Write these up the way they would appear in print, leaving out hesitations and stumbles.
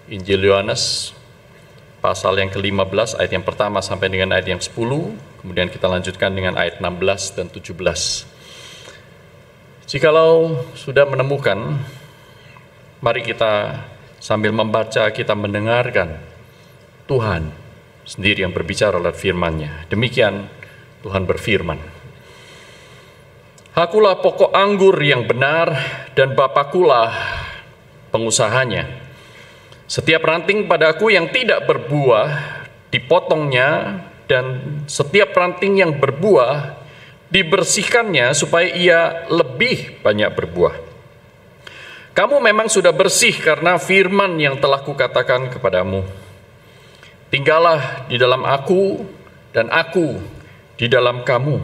Injil Yohanes pasal yang ke-15 ayat yang pertama sampai dengan ayat yang 10, kemudian kita lanjutkan dengan ayat 16 dan 17. Jikalau sudah menemukan, mari kita sambil membaca, kita mendengarkan Tuhan sendiri yang berbicara lewat firman-Nya. Demikian Tuhan berfirman, "Akulah pokok anggur yang benar dan Bapakulah pengusahanya. Setiap ranting padaku yang tidak berbuah dipotongnya, dan setiap ranting yang berbuah dibersihkannya supaya ia lebih banyak berbuah. Kamu memang sudah bersih karena firman yang telah kukatakan kepadamu. Tinggallah di dalam aku dan aku di dalam kamu.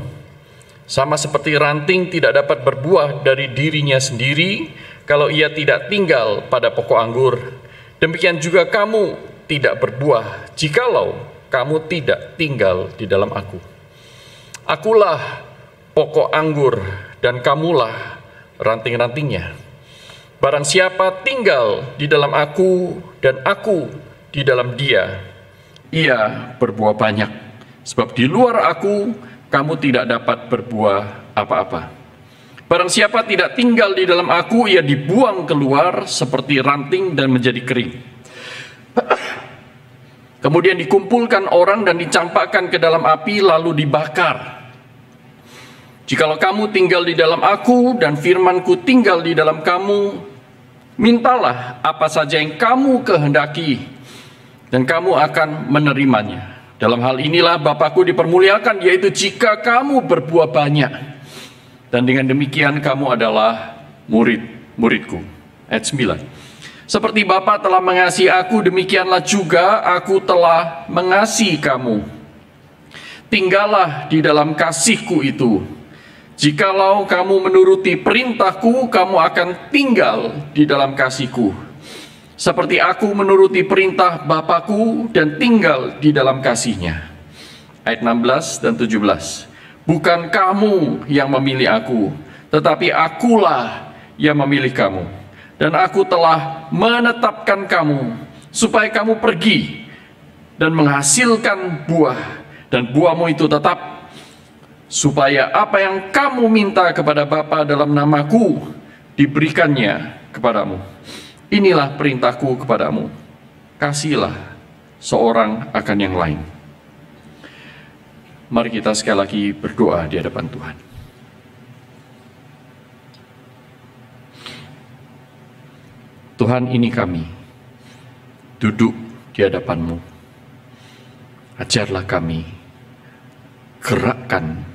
Sama seperti ranting tidak dapat berbuah dari dirinya sendiri kalau ia tidak tinggal pada pokok anggur, demikian juga kamu tidak berbuah jikalau kamu tidak tinggal di dalam aku. Akulah pokok anggur dan kamulah ranting-rantingnya. Barang siapa tinggal di dalam aku dan aku di dalam dia, ia berbuah banyak. Sebab di luar aku, kamu tidak dapat berbuah apa-apa. Barang siapa tidak tinggal di dalam aku, ia dibuang keluar seperti ranting dan menjadi kering. Kemudian dikumpulkan orang dan dicampakkan ke dalam api, lalu dibakar. Jikalau kamu tinggal di dalam aku dan firmanku tinggal di dalam kamu, mintalah apa saja yang kamu kehendaki, dan kamu akan menerimanya. Dalam hal inilah Bapakku dipermuliakan, yaitu jika kamu berbuah banyak. Dan dengan demikian kamu adalah murid-muridku." Ayat 9. "Seperti Bapa telah mengasihi aku, demikianlah juga aku telah mengasihi kamu. Tinggallah di dalam kasihku itu. Jikalau kamu menuruti perintahku, kamu akan tinggal di dalam kasihku. Seperti aku menuruti perintah Bapakku dan tinggal di dalam kasih-Nya." Ayat 16 dan 17. "Bukan kamu yang memilih aku, tetapi akulah yang memilih kamu. Dan aku telah menetapkan kamu, supaya kamu pergi dan menghasilkan buah, dan buahmu itu tetap, supaya apa yang kamu minta kepada Bapa dalam namaku, diberikannya kepadamu. Inilah perintahku kepadamu, kasihilah seorang akan yang lain." Mari kita sekali lagi berdoa di hadapan Tuhan. Tuhan, ini kami duduk di hadapan-Mu. Ajarlah kami, gerakkan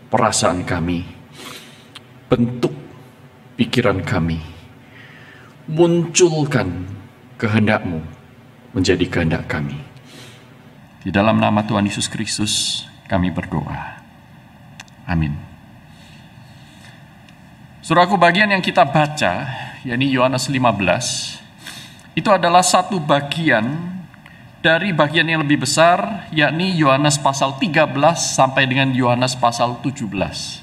perasaan kami, bentuk pikiran kami, munculkan kehendak-Mu menjadi kehendak kami. Di dalam nama Tuhan Yesus Kristus kami berdoa. Amin. Saudaraku, bagian yang kita baca, yakni Yohanes 15, itu adalah satu bagian dari bagian yang lebih besar, yakni Yohanes pasal 13 sampai dengan Yohanes pasal 17.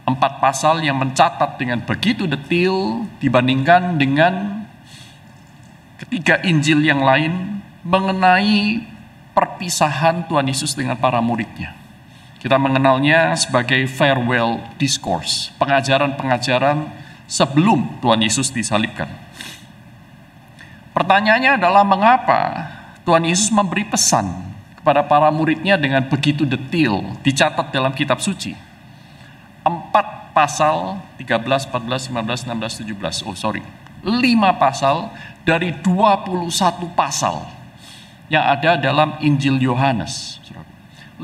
4 pasal yang mencatat dengan begitu detail dibandingkan dengan ketiga Injil yang lain mengenai perpisahan Tuhan Yesus dengan para muridnya. Kita mengenalnya sebagai farewell discourse, pengajaran-pengajaran sebelum Tuhan Yesus disalibkan. Pertanyaannya adalah, mengapa Tuhan Yesus memberi pesan kepada para muridnya dengan begitu detail dicatat dalam kitab suci? 4 pasal, 13, 14, 15, 16, 17. 5 pasal dari 21 pasal yang ada dalam Injil Yohanes. 5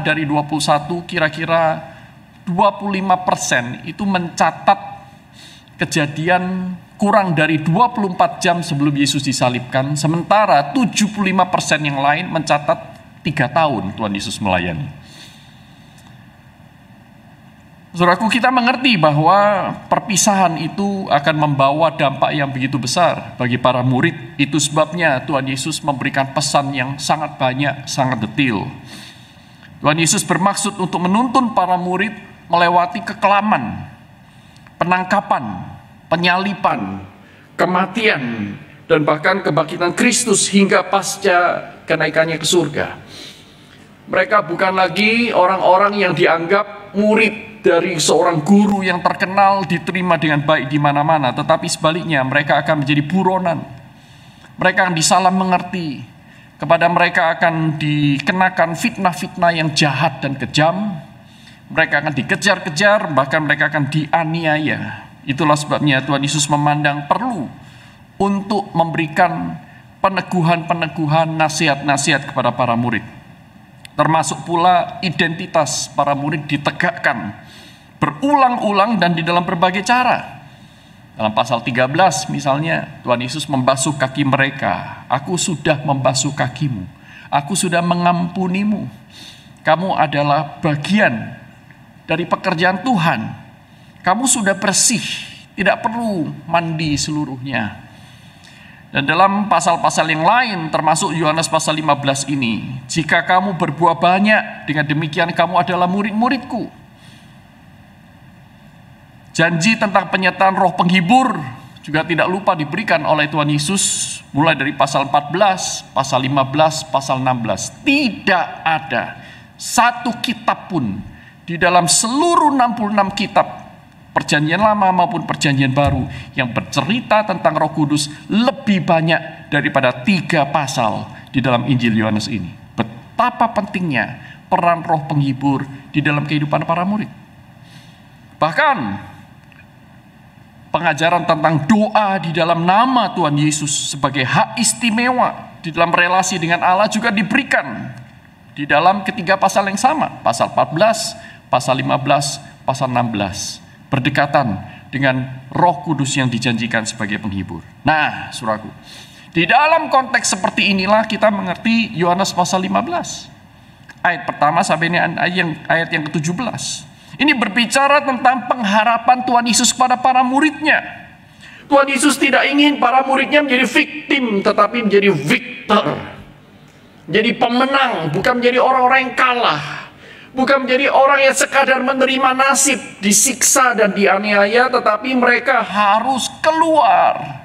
dari 21, kira-kira 25% itu mencatat kejadian kurang dari 24 jam sebelum Yesus disalibkan, sementara 75% yang lain mencatat 3 tahun Tuhan Yesus melayani. Saudaraku, kita mengerti bahwa perpisahan itu akan membawa dampak yang begitu besar bagi para murid. Itu sebabnya Tuhan Yesus memberikan pesan yang sangat banyak, sangat detail. Tuhan Yesus bermaksud untuk menuntun para murid melewati kekelaman, penangkapan, penyaliban, kematian, dan bahkan kebangkitan Kristus hingga pasca kenaikannya ke surga. Mereka bukan lagi orang-orang yang dianggap murid dari seorang guru yang terkenal, diterima dengan baik di mana-mana, tetapi sebaliknya mereka akan menjadi buronan. Mereka akan disalah mengerti. Kepada mereka akan dikenakan fitnah-fitnah yang jahat dan kejam. Mereka akan dikejar-kejar, bahkan mereka akan dianiaya. Itulah sebabnya Tuhan Yesus memandang perlu untuk memberikan peneguhan-peneguhan, nasihat-nasihat kepada para murid. Termasuk pula identitas para murid ditegakkan berulang-ulang dan di dalam berbagai cara. Dalam pasal 13 misalnya, Tuhan Yesus membasuh kaki mereka. Aku sudah membasuh kakimu. Aku sudah mengampunimu. Kamu adalah bagian dari pekerjaan Tuhan. Kamu sudah bersih, tidak perlu mandi seluruhnya. Dan dalam pasal-pasal yang lain, termasuk Yohanes pasal 15 ini, jika kamu berbuah banyak, dengan demikian kamu adalah murid-muridku. Janji tentang penyertaan roh penghibur juga tidak lupa diberikan oleh Tuhan Yesus, mulai dari pasal 14, pasal 15, pasal 16. Tidak ada satu kitab pun di dalam seluruh 66 kitab Perjanjian Lama maupun Perjanjian Baru yang bercerita tentang Roh Kudus lebih banyak daripada 3 pasal di dalam Injil Yohanes ini. Betapa pentingnya peran Roh Penghibur di dalam kehidupan para murid. Bahkan pengajaran tentang doa di dalam nama Tuhan Yesus sebagai hak istimewa di dalam relasi dengan Allah juga diberikan di dalam ketiga pasal yang sama. Pasal 14, pasal 15, pasal 16. Berdekatan dengan Roh Kudus yang dijanjikan sebagai penghibur. Nah, saudaraku, di dalam konteks seperti inilah kita mengerti Yohanes pasal 15. Ayat pertama sampai ini ayat yang ke-17. Ini berbicara tentang pengharapan Tuhan Yesus kepada para muridnya. Tuhan Yesus tidak ingin para muridnya menjadi victim, tetapi menjadi victor. Jadi pemenang, bukan menjadi orang-orang yang kalah. Bukan menjadi orang yang sekadar menerima nasib, disiksa dan dianiaya, tetapi mereka harus keluar,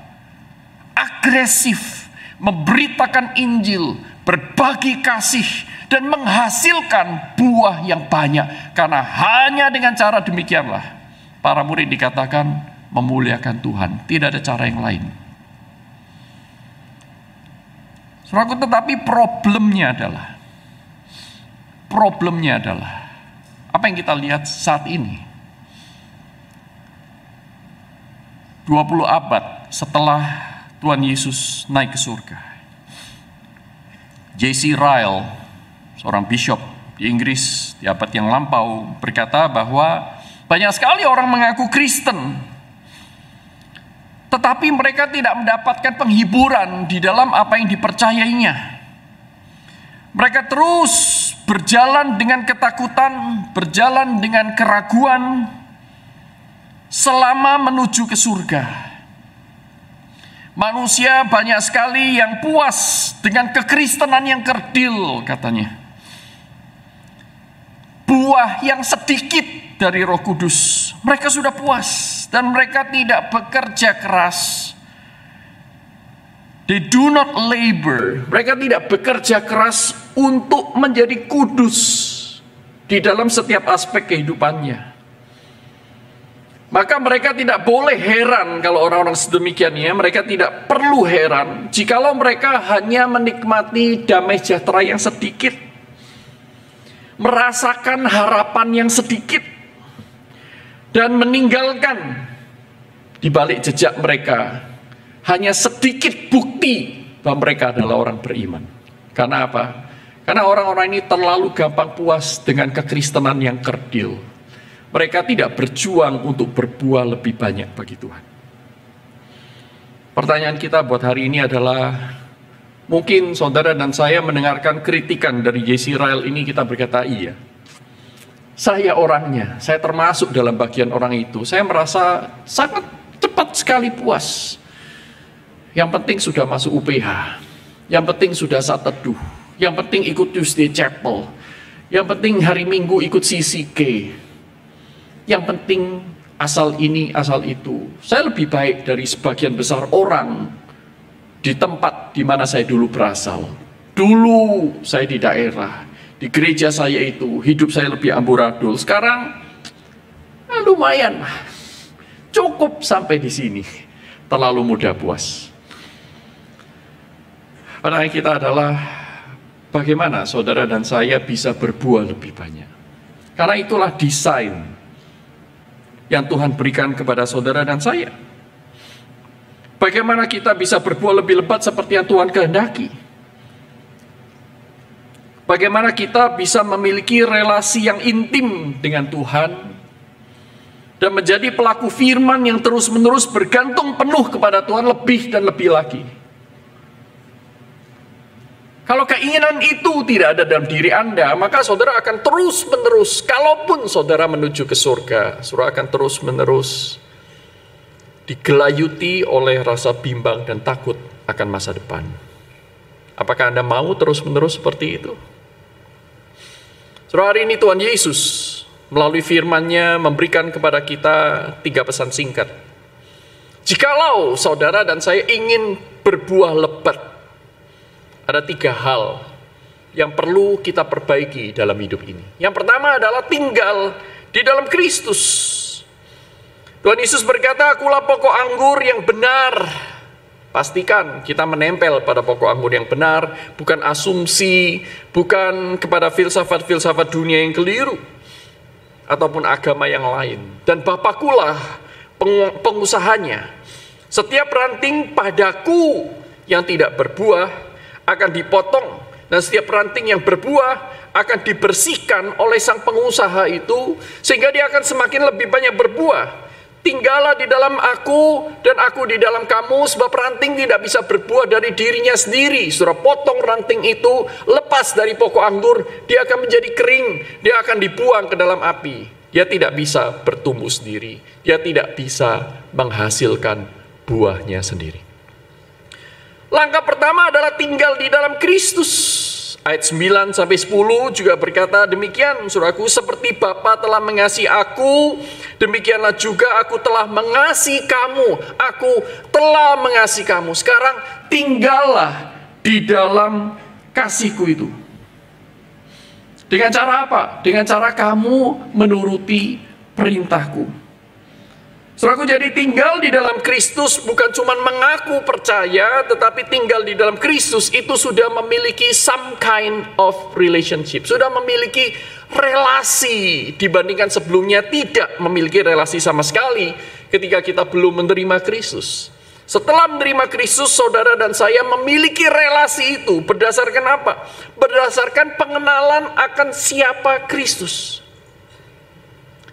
agresif, memberitakan Injil, berbagi kasih, dan menghasilkan buah yang banyak. Karena hanya dengan cara demikianlah para murid dikatakan memuliakan Tuhan. Tidak ada cara yang lain. Saudaraku, tetapi problemnya adalah apa yang kita lihat saat ini. 20 abad setelah Tuhan Yesus naik ke surga, J.C. Ryle, seorang bishop di Inggris di abad yang lampau, berkata bahwa banyak sekali orang mengaku Kristen, tetapi mereka tidak mendapatkan penghiburan di dalam apa yang dipercayainya. Mereka terus berjalan dengan ketakutan, berjalan dengan keraguan selama menuju ke surga. Manusia banyak sekali yang puas dengan kekristenan yang kerdil, katanya. Buah yang sedikit dari Roh Kudus, mereka sudah puas dan mereka tidak bekerja keras. They do not labor. Mereka tidak bekerja keras untuk menjadi kudus di dalam setiap aspek kehidupannya. Maka mereka tidak boleh heran kalau orang-orang sedemikiannya. Mereka tidak perlu heran jikalau mereka hanya menikmati damai sejahtera yang sedikit, merasakan harapan yang sedikit, dan meninggalkan di balik jejak mereka hanya sedikit bukti bahwa mereka adalah orang beriman. Karena apa? Karena orang-orang ini terlalu gampang puas dengan kekristenan yang kerdil. Mereka tidak berjuang untuk berbuah lebih banyak bagi Tuhan. Pertanyaan kita buat hari ini adalah, mungkin saudara dan saya mendengarkan kritikan dari J.C. Ryle ini, kita berkata, iya, saya orangnya, saya termasuk dalam bagian orang itu. Saya merasa sangat cepat sekali puas. Yang penting sudah masuk UPH, yang penting sudah saat teduh, yang penting ikut Tuesday Chapel, yang penting hari Minggu ikut CCK, yang penting asal ini, asal itu. Saya lebih baik dari sebagian besar orang di tempat di mana saya dulu berasal. Dulu saya di daerah, di gereja saya itu, hidup saya lebih amburadul. Sekarang lumayan, cukup sampai di sini. Terlalu mudah puas. Pertanyaan kita adalah, bagaimana saudara dan saya bisa berbuah lebih banyak? Karena itulah desain yang Tuhan berikan kepada saudara dan saya. Bagaimana kita bisa berbuah lebih lebat seperti yang Tuhan kehendaki? Bagaimana kita bisa memiliki relasi yang intim dengan Tuhan dan menjadi pelaku firman yang terus-menerus bergantung penuh kepada Tuhan lebih dan lebih lagi. Kalau keinginan itu tidak ada dalam diri Anda, maka saudara akan terus-menerus, kalaupun saudara menuju ke surga, saudara akan terus-menerus digelayuti oleh rasa bimbang dan takut akan masa depan. Apakah Anda mau terus-menerus seperti itu? Saudara, hari ini Tuhan Yesus melalui firman-Nya memberikan kepada kita 3 pesan singkat. Jikalau saudara dan saya ingin berbuah lebat, ada 3 hal yang perlu kita perbaiki dalam hidup ini. Yang pertama adalah tinggal di dalam Kristus. Tuhan Yesus berkata, "Akulah pokok anggur yang benar." Pastikan kita menempel pada pokok anggur yang benar, bukan asumsi, bukan kepada filsafat-filsafat dunia yang keliru, ataupun agama yang lain. Dan Bapakkulah pengusahanya. Setiap ranting padaku yang tidak berbuah akan dipotong, dan setiap ranting yang berbuah akan dibersihkan oleh sang pengusaha itu, sehingga dia akan semakin lebih banyak berbuah. Tinggallah di dalam aku dan aku di dalam kamu, sebab ranting tidak bisa berbuah dari dirinya sendiri. Saudara, potong ranting itu, lepas dari pokok anggur, dia akan menjadi kering, dia akan dibuang ke dalam api. Dia tidak bisa bertumbuh sendiri, dia tidak bisa menghasilkan buahnya sendiri. Langkah pertama adalah tinggal di dalam Kristus. Ayat 9-10 juga berkata demikian, saudaraku, seperti Bapa telah mengasihi aku, demikianlah juga aku telah mengasihi kamu. Aku telah mengasihi kamu. Sekarang tinggallah di dalam kasihku itu. Dengan cara apa? Dengan cara kamu menuruti perintahku. Saudaraku, jadi tinggal di dalam Kristus bukan cuma mengaku percaya, tetapi tinggal di dalam Kristus itu sudah memiliki some kind of relationship. Sudah memiliki relasi dibandingkan sebelumnya tidak memiliki relasi sama sekali ketika kita belum menerima Kristus. Setelah menerima Kristus, saudara dan saya memiliki relasi itu berdasarkan apa? Berdasarkan pengenalan akan siapa Kristus.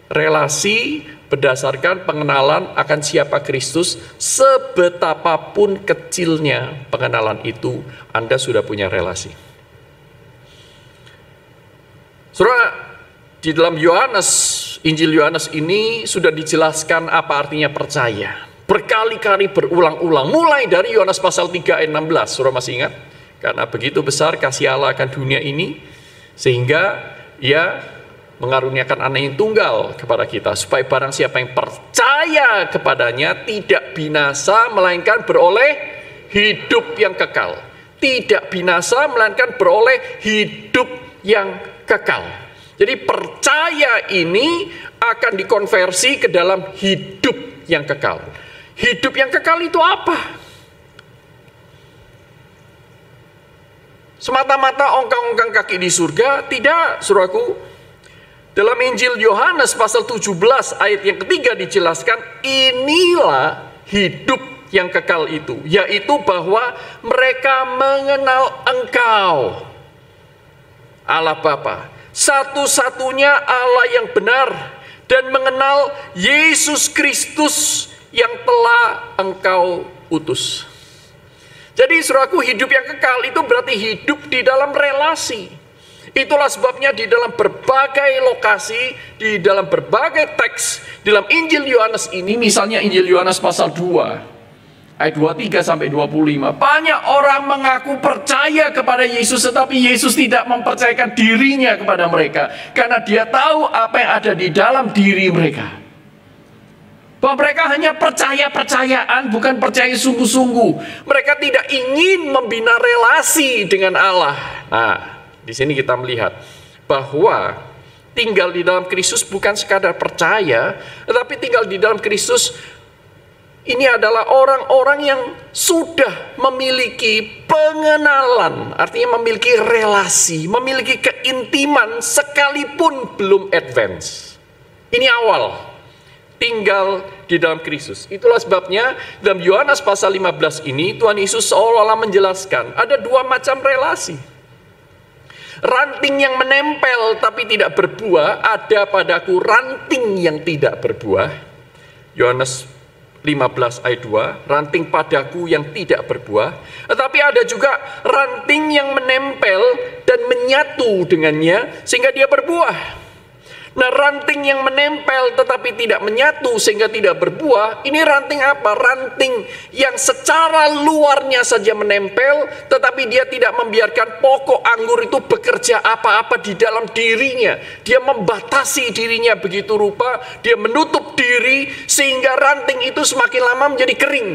Relasi berdasarkan pengenalan akan siapa Kristus, sebetapapun kecilnya pengenalan itu, Anda sudah punya relasi. Saudara, di dalam Yohanes, Injil Yohanes ini sudah dijelaskan apa artinya percaya. Berkali-kali berulang-ulang, mulai dari Yohanes pasal 3 ayat 16, saudara masih ingat? Karena begitu besar kasih Allah akan dunia ini, sehingga ia mengaruniakan anak yang tunggal kepada kita, supaya barang siapa yang percaya kepadanya tidak binasa, melainkan beroleh hidup yang kekal. Tidak binasa, melainkan beroleh hidup yang kekal. Jadi percaya ini akan dikonversi ke dalam hidup yang kekal. Hidup yang kekal itu apa? Semata-mata ongkang-ongkang kaki di surga? Tidak, saudaraku. Dalam Injil Yohanes pasal 17 ayat yang ketiga dijelaskan, inilah hidup yang kekal itu, yaitu bahwa mereka mengenal Engkau, Allah Bapa, satu-satunya Allah yang benar, dan mengenal Yesus Kristus yang telah Engkau utus. Jadi saudaraku, hidup yang kekal itu berarti hidup di dalam relasi. Itulah sebabnya di dalam berbagai lokasi, di dalam berbagai teks, dalam Injil Yohanes ini, misalnya Injil Yohanes pasal 2, ayat 23-25, banyak orang mengaku percaya kepada Yesus, tetapi Yesus tidak mempercayakan dirinya kepada mereka, karena dia tahu apa yang ada di dalam diri mereka. Bahwa mereka hanya percaya-percayaan, bukan percaya sungguh-sungguh. Mereka tidak ingin membina relasi dengan Allah. Nah, di sini kita melihat bahwa tinggal di dalam Kristus bukan sekadar percaya, tetapi tinggal di dalam Kristus ini adalah orang-orang yang sudah memiliki pengenalan, artinya memiliki relasi, memiliki keintiman sekalipun belum advance. Ini awal. Tinggal di dalam Kristus. Itulah sebabnya dalam Yohanes pasal 15 ini Tuhan Yesus seolah-olah menjelaskan ada dua macam relasi. Ranting yang menempel tapi tidak berbuah, ada padaku ranting yang tidak berbuah. Yohanes 15 ayat 2, ranting padaku yang tidak berbuah. Tetapi ada juga ranting yang menempel dan menyatu dengannya sehingga dia berbuah. Nah, ranting yang menempel tetapi tidak menyatu sehingga tidak berbuah, ini ranting apa? Ranting yang secara luarnya saja menempel, tetapi dia tidak membiarkan pokok anggur itu bekerja apa-apa di dalam dirinya. Dia membatasi dirinya begitu rupa, dia menutup diri sehingga ranting itu semakin lama menjadi kering.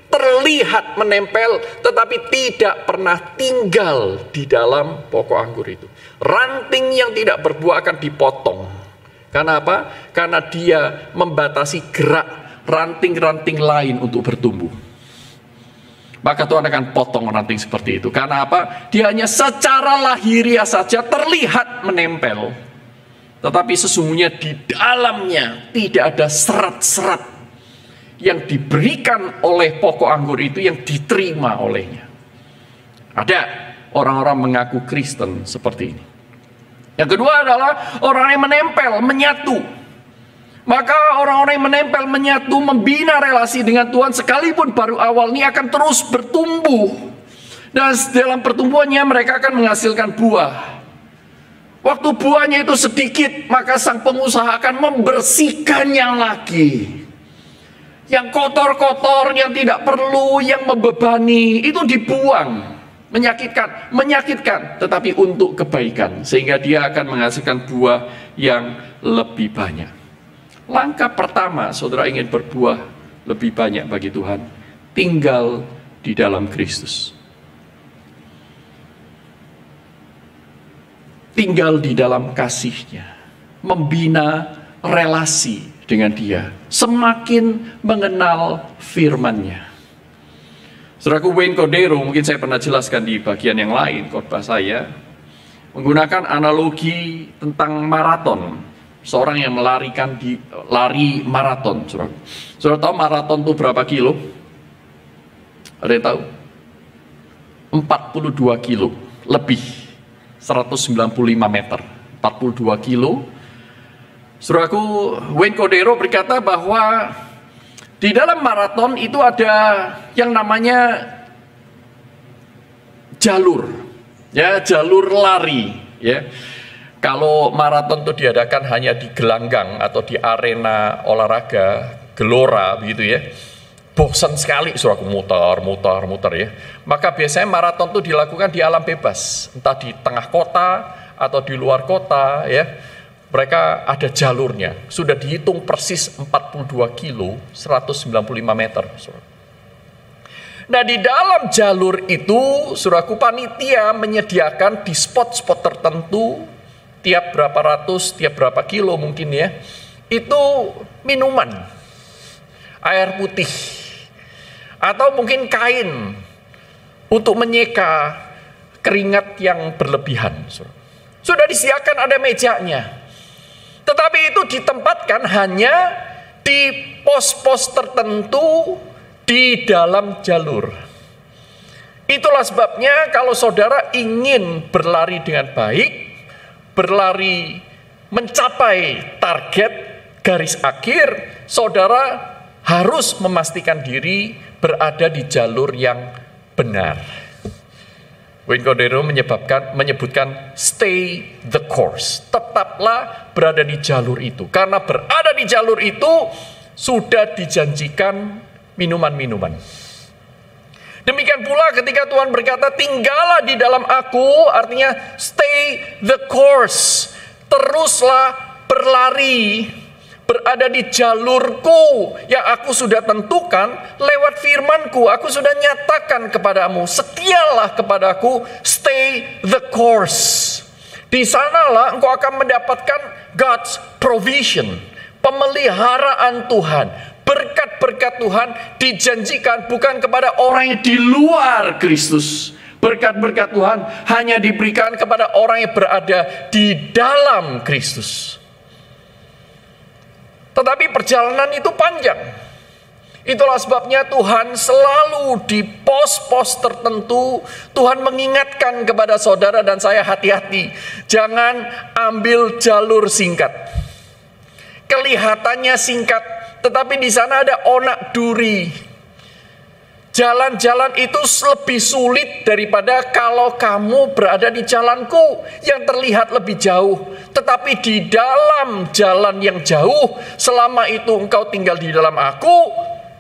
Terlihat menempel tetapi tidak pernah tinggal di dalam pokok anggur itu. Ranting yang tidak berbuah akan dipotong. Karena apa? Karena dia membatasi gerak ranting-ranting lain untuk bertumbuh. Maka Tuhan akan potong ranting seperti itu. Karena apa? Dia hanya secara lahiriah saja terlihat menempel. Tetapi sesungguhnya di dalamnya tidak ada serat-serat yang diberikan oleh pokok anggur itu yang diterima olehnya. Ada orang-orang mengaku Kristen seperti ini. Yang kedua adalah orang yang menempel, menyatu. Maka orang-orang yang menempel, menyatu, membina relasi dengan Tuhan sekalipun baru awal ini akan terus bertumbuh. Dan dalam pertumbuhannya mereka akan menghasilkan buah. Waktu buahnya itu sedikit, maka sang pengusaha akan membersihkannya lagi. Yang kotor-kotor, yang tidak perlu, yang membebani, itu dibuang. Menyakitkan, tetapi untuk kebaikan, sehingga dia akan menghasilkan buah yang lebih banyak. Langkah pertama, saudara ingin berbuah lebih banyak bagi Tuhan, tinggal di dalam Kristus. Tinggal di dalam kasih-Nya, membina relasi dengan Dia, semakin mengenal firman-Nya. Saudaraku, Wayne Cordeiro, mungkin saya pernah jelaskan di bagian yang lain khotbah saya, menggunakan analogi tentang maraton. Seorang yang lari maraton. Saudara tahu maraton itu berapa kilo? Ada yang tahu? 42 kilo lebih, 195 meter, 42 kilo. Saudaraku, Wayne Cordeiro berkata bahwa di dalam maraton itu ada yang namanya jalur, ya, jalur lari, ya. Kalau maraton itu diadakan hanya di gelanggang atau di arena olahraga, gelora begitu ya. Bosan sekali suruh aku muter ya. Maka biasanya maraton itu dilakukan di alam bebas, entah di tengah kota atau di luar kota ya. Mereka ada jalurnya, sudah dihitung persis 42 kilo, 195 meter. Nah, di dalam jalur itu, saudaraku, panitia menyediakan di spot-spot tertentu, tiap berapa ratus, tiap berapa kilo mungkin ya, itu minuman, air putih, atau mungkin kain untuk menyeka keringat yang berlebihan. Sudah disediakan ada mejanya. Tetapi itu ditempatkan hanya di pos-pos tertentu di dalam jalur. Itulah sebabnya kalau saudara ingin berlari dengan baik, berlari mencapai target garis akhir, saudara harus memastikan diri berada di jalur yang benar. Wayne Cordeiro menyebutkan stay the course. Tetaplah berada di jalur itu. Karena berada di jalur itu sudah dijanjikan minuman-minuman. Demikian pula ketika Tuhan berkata tinggallah di dalam aku, artinya stay the course. Teruslah berlari. berada di jalurku yang aku sudah tentukan, lewat firmanku aku sudah nyatakan kepadamu, setialah kepadaku, stay the course. Di sanalah engkau akan mendapatkan God's provision, pemeliharaan Tuhan, berkat-berkat Tuhan dijanjikan bukan kepada orang yang di luar Kristus. Berkat-berkat Tuhan hanya diberikan kepada orang yang berada di dalam Kristus. Tetapi perjalanan itu panjang. Itulah sebabnya Tuhan selalu di pos-pos tertentu, Tuhan mengingatkan kepada saudara dan saya, hati-hati. Jangan ambil jalur singkat. Kelihatannya singkat, tetapi di sana ada onak duri. Jalan-jalan itu lebih sulit daripada kalau kamu berada di jalanku yang terlihat lebih jauh. Tetapi di dalam jalan yang jauh, selama itu engkau tinggal di dalam aku,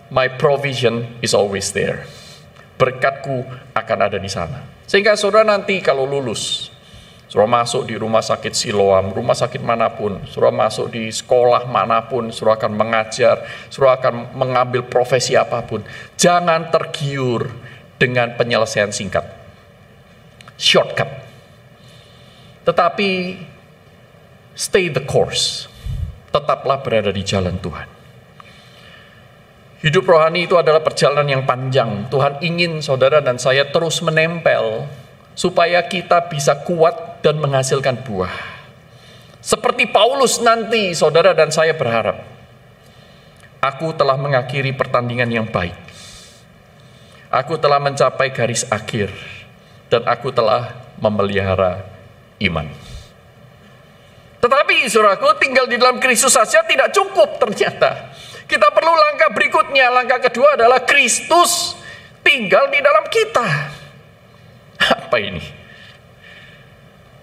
my provision is always there. Berkatku akan ada di sana. Sehingga saudara nanti kalau lulus, saudara masuk di rumah sakit Siloam, rumah sakit manapun, saudara masuk di sekolah manapun, saudara akan mengajar, saudara akan mengambil profesi apapun. Jangan tergiur dengan penyelesaian singkat, shortcut. Tetapi stay the course, tetaplah berada di jalan Tuhan. Hidup rohani itu adalah perjalanan yang panjang. Tuhan ingin saudara dan saya terus menempel, supaya kita bisa kuat dan menghasilkan buah. Seperti Paulus nanti, saudara dan saya berharap, aku telah mengakhiri pertandingan yang baik. Aku telah mencapai garis akhir, dan aku telah memelihara iman. Tetapi saudaraku, tinggal di dalam Kristus saja tidak cukup ternyata. Kita perlu langkah berikutnya. Langkah kedua adalah Kristus tinggal di dalam kita. Apa ini?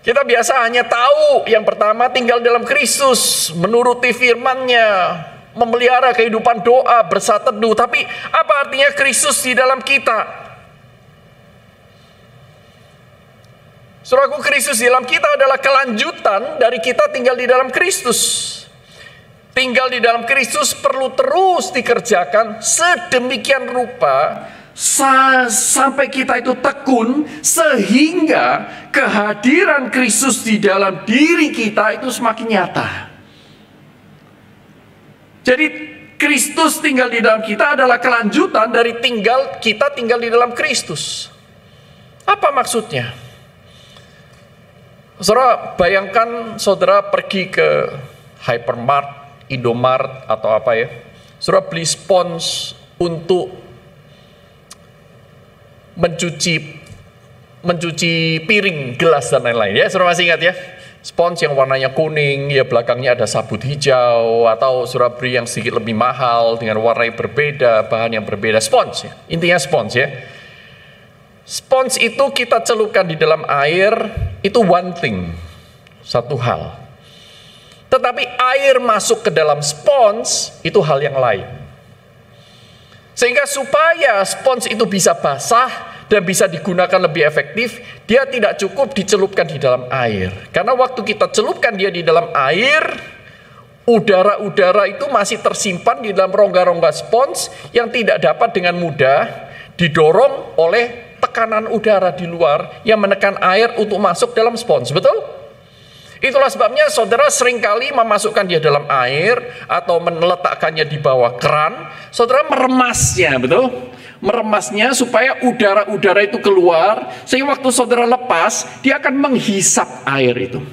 Kita biasa hanya tahu yang pertama tinggal dalam Kristus, menuruti firman-Nya, memelihara kehidupan doa, bersatu teduh. Tapi apa artinya Kristus di dalam kita? Saudaraku, Kristus di dalam kita adalah kelanjutan dari kita tinggal di dalam Kristus. Tinggal di dalam Kristus perlu terus dikerjakan sedemikian rupa sampai kita itu tekun, sehingga kehadiran Kristus di dalam diri kita itu semakin nyata. Jadi Kristus tinggal di dalam kita adalah kelanjutan dari kita tinggal di dalam Kristus. Apa maksudnya? Saudara, bayangkan saudara pergi ke hypermart, Indomart atau apa ya. Saudara beli spons untuk mencuci piring, gelas dan lain-lain ya. Saudara masih ingat ya? Spons yang warnanya kuning, ya belakangnya ada sabut hijau, atau saudara beli yang sedikit lebih mahal dengan warna yang berbeda, bahan yang berbeda. Spons ya. Intinya spons ya. Spons itu kita celupkan di dalam air, itu one thing, satu hal. Tetapi air masuk ke dalam spons, itu hal yang lain. Sehingga supaya spons itu bisa basah dan bisa digunakan lebih efektif, dia tidak cukup dicelupkan di dalam air. Karena waktu kita celupkan dia di dalam air, udara-udara itu masih tersimpan di dalam rongga-rongga spons yang tidak dapat dengan mudah didorong oleh tekanan udara di luar yang menekan air untuk masuk dalam spons. Betul? Itulah sebabnya saudara seringkali memasukkan dia dalam air atau meletakkannya di bawah keran. Saudara meremasnya, betul? Meremasnya supaya udara-udara itu keluar, sehingga waktu saudara lepas, dia akan menghisap air itu.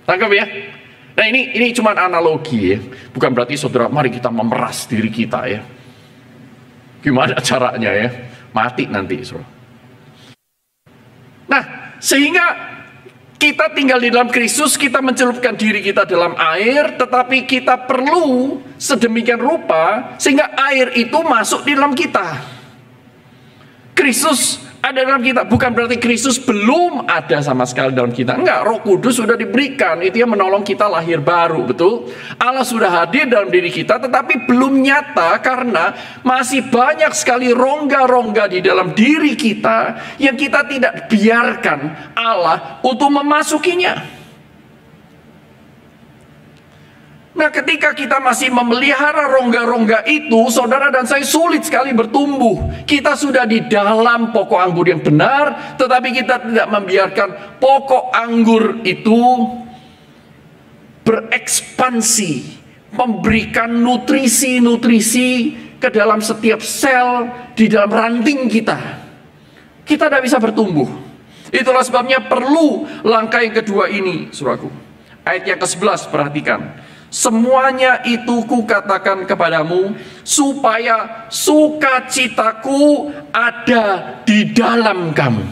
Tangkap ya? Nah ini cuma analogi ya. Bukan berarti saudara, mari kita memeras diri kita ya. Gimana caranya ya? Mati nanti, saudara. Nah, sehingga kita tinggal di dalam Kristus, kita mencelupkan diri kita dalam air, tetapi kita perlu sedemikian rupa sehingga air itu masuk di dalam kita. Kristus ada dalam kita, bukan berarti Kristus belum ada sama sekali dalam kita. Enggak, Roh Kudus sudah diberikan, itu yang menolong kita lahir baru, betul? Allah sudah hadir dalam diri kita, tetapi belum nyata karena masih banyak sekali rongga-rongga di dalam diri kita yang kita tidak biarkan Allah untuk memasukinya. Nah, ketika kita masih memelihara rongga-rongga itu, saudara dan saya sulit sekali bertumbuh. Kita sudah di dalam pokok anggur yang benar, tetapi kita tidak membiarkan pokok anggur itu berekspansi, memberikan nutrisi-nutrisi ke dalam setiap sel di dalam ranting kita. Kita tidak bisa bertumbuh. Itulah sebabnya perlu langkah yang kedua ini, saudaraku. Ayat yang ke-11, perhatikan. Semuanya itu kukatakan kepadamu, supaya sukacitaku ada di dalam kamu,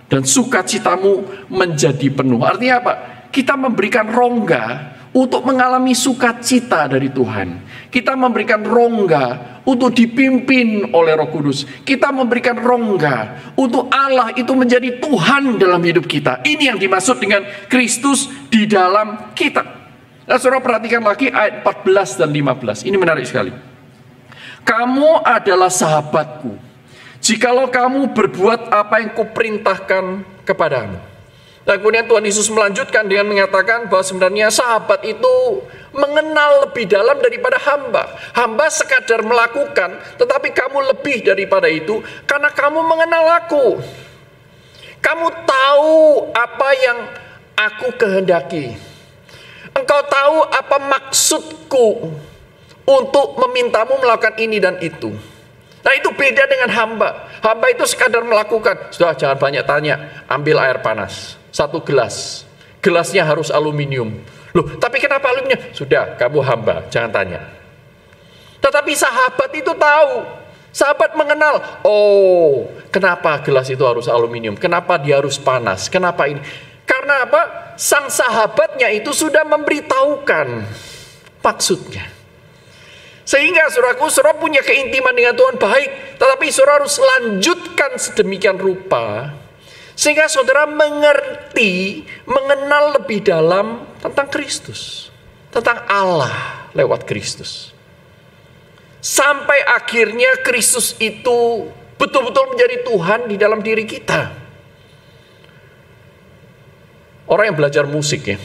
dan sukacitamu menjadi penuh. Artinya apa? Kita memberikan rongga untuk mengalami sukacita dari Tuhan. Kita memberikan rongga untuk dipimpin oleh Roh Kudus. Kita memberikan rongga untuk Allah itu menjadi Tuhan dalam hidup kita. Ini yang dimaksud dengan Kristus di dalam kita. Nah, saudara perhatikan lagi ayat 14 dan 15. Ini menarik sekali. Kamu adalah sahabatku, jikalau kamu berbuat apa yang kuperintahkan kepadamu. Dan kemudian Tuhan Yesus melanjutkan dengan mengatakan bahwa sebenarnya sahabat itu mengenal lebih dalam daripada hamba. Hamba sekadar melakukan, tetapi kamu lebih daripada itu, karena kamu mengenal aku. Kamu tahu apa yang aku kehendaki. Engkau tahu apa maksudku untuk memintamu melakukan ini dan itu. Nah, itu beda dengan hamba. Hamba itu sekadar melakukan. Sudah, jangan banyak tanya. Ambil air panas. 1 gelas. Gelasnya harus aluminium. Loh, tapi kenapa aluminium? Sudah, kamu hamba. Jangan tanya. Tetapi sahabat itu tahu. Sahabat mengenal. Oh, kenapa gelas itu harus aluminium? Kenapa dia harus panas? Kenapa ini? Karena apa? Sang sahabatnya itu sudah memberitahukan maksudnya. Sehingga saudaraku, saudara punya keintiman dengan Tuhan baik, tetapi saudara harus lanjutkan sedemikian rupa, sehingga saudara mengerti, mengenal lebih dalam tentang Kristus, tentang Allah lewat Kristus. Sampai akhirnya Kristus itu betul-betul menjadi Tuhan di dalam diri kita. Orang yang belajar musik ya,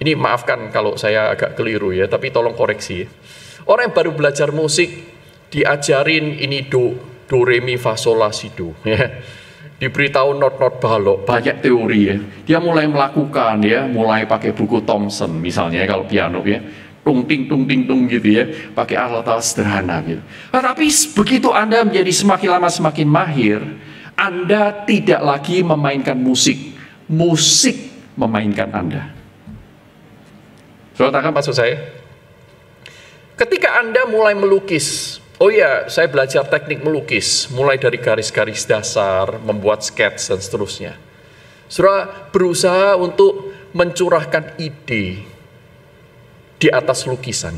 ini maafkan kalau saya agak keliru ya, tapi tolong koreksi ya. Orang yang baru belajar musik, diajarin ini do, re, mi, fa, sol, la, si, do ya. Diberitahu not balok, banyak teori ya. Dia mulai melakukan ya, mulai pakai buku Thomson misalnya kalau piano ya. Tung ting gitu ya, pakai alat-alat sederhana gitu. Tetapi begitu Anda menjadi semakin lama semakin mahir, Anda tidak lagi memainkan musik. Musik memainkan Anda. Saudara tahu maksud saya? Ketika Anda mulai melukis, oh ya, saya belajar teknik melukis, mulai dari garis-garis dasar, membuat skets dan seterusnya. Saudara berusaha untuk mencurahkan ide di atas lukisan.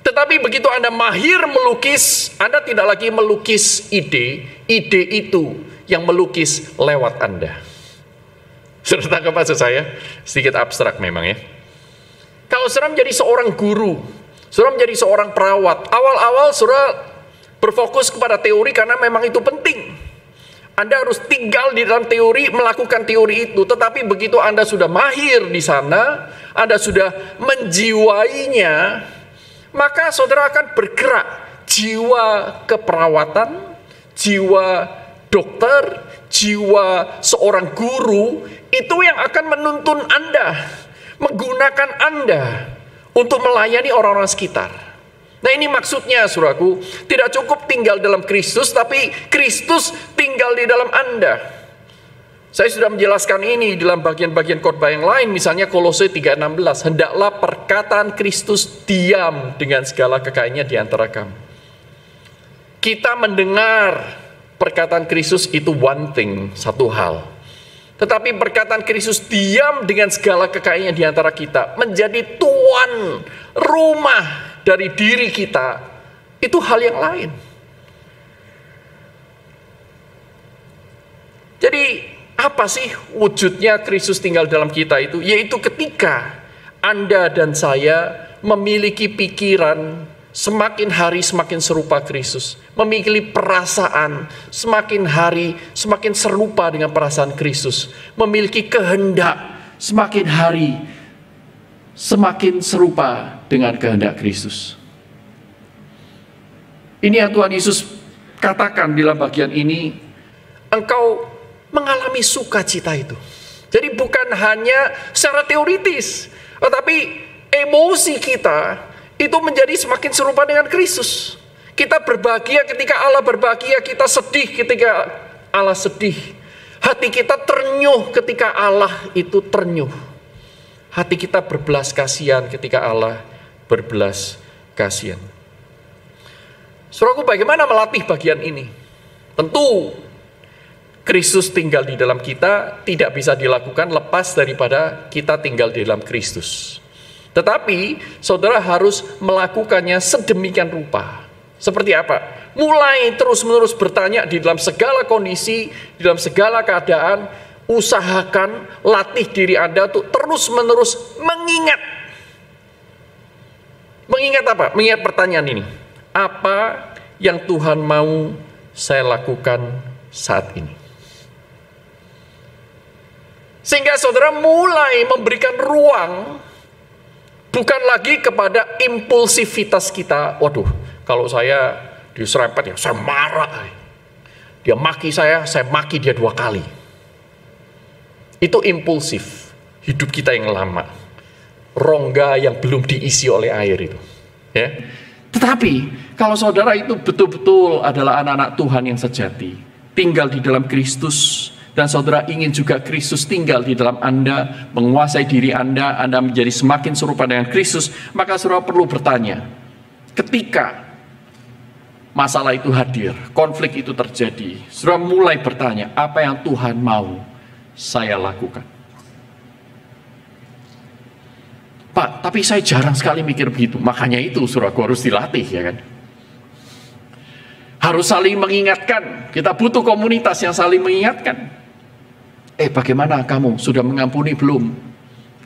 Tetapi begitu Anda mahir melukis, Anda tidak lagi melukis ide itu yang melukis lewat Anda. Saudara tangkap maksud saya? Sedikit abstrak memang ya. Kalau saudara menjadi seorang guru, saudara menjadi seorang perawat, awal-awal saudara berfokus kepada teori karena memang itu penting. Anda harus tinggal di dalam teori, melakukan teori itu. Tetapi begitu Anda sudah mahir di sana, Anda sudah menjiwainya, maka saudara akan bergerak. Jiwa keperawatan, jiwa dokter, jiwa seorang guru, itu yang akan menuntun Anda, menggunakan Anda untuk melayani orang-orang sekitar. Nah, ini maksudnya saudaraku, tidak cukup tinggal dalam Kristus, tapi Kristus tinggal di dalam Anda. Saya sudah menjelaskan ini dalam bagian-bagian khotbah yang lain, misalnya Kolose 3:16, hendaklah perkataan Kristus diam dengan segala kekayanya di antara kamu. Kita mendengar perkataan Kristus itu one thing, satu hal. Tetapi perkataan Kristus diam dengan segala kekayaannya di antara kita, menjadi tuan rumah dari diri kita, itu hal yang lain. Jadi apa sih wujudnya Kristus tinggal dalam kita itu? Yaitu ketika Anda dan saya memiliki pikiran semakin hari semakin serupa Kristus, memiliki perasaan semakin hari semakin serupa dengan perasaan Kristus, memiliki kehendak semakin hari semakin serupa dengan kehendak Kristus. Ini yang Tuhan Yesus katakan dalam bagian ini, engkau mengalami sukacita itu. Jadi bukan hanya secara teoritis, tetapi emosi kita itu menjadi semakin serupa dengan Kristus. Kita berbahagia ketika Allah berbahagia, kita sedih ketika Allah sedih. Hati kita ternyuh ketika Allah itu ternyuh. Hati kita berbelas kasihan ketika Allah berbelas kasihan. Saudaraku, bagaimana melatih bagian ini? Tentu Kristus tinggal di dalam kita tidak bisa dilakukan lepas daripada kita tinggal di dalam Kristus. Tetapi saudara harus melakukannya sedemikian rupa. Seperti apa? Mulai terus-menerus bertanya di dalam segala kondisi, di dalam segala keadaan. Usahakan latih diri Anda untuk terus-menerus mengingat. Mengingat apa? Mengingat pertanyaan ini. Apa yang Tuhan mau saya lakukan saat ini? Sehingga saudara mulai memberikan ruang bukan lagi kepada impulsivitas kita. Waduh, kalau saya diserempet ya saya marah. Dia maki saya maki dia 2 kali. Itu impulsif. Hidup kita yang lama. Rongga yang belum diisi oleh air itu. Ya. Tetapi kalau saudara itu betul-betul adalah anak-anak Tuhan yang sejati, tinggal di dalam Kristus, dan saudara ingin juga Kristus tinggal di dalam Anda, menguasai diri Anda menjadi semakin serupa dengan Kristus, maka saudara perlu bertanya, ketika masalah itu hadir, konflik itu terjadi, saudara mulai bertanya, apa yang Tuhan mau saya lakukan? Pak, tapi saya jarang sekali mikir begitu. Makanya itu saudaraku harus dilatih, ya kan? Harus saling mengingatkan. Kita butuh komunitas yang saling mengingatkan. Bagaimana kamu? Sudah mengampuni belum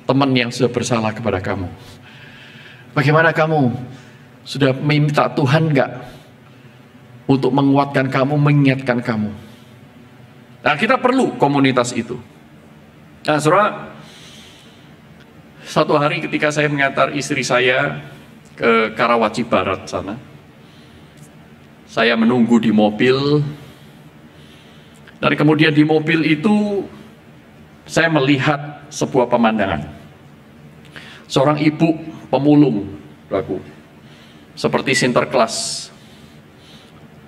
teman yang sudah bersalah kepada kamu? Bagaimana kamu? Sudah minta Tuhan enggak untuk menguatkan kamu, mengingatkan kamu? Nah, kita perlu komunitas itu. Nah, saudara, satu hari ketika saya mengantar istri saya ke Karawaci Barat sana, saya menunggu di mobil, dan kemudian di mobil itu saya melihat sebuah pemandangan. Seorang ibu pemulung, saudaraku, seperti Sinterklas,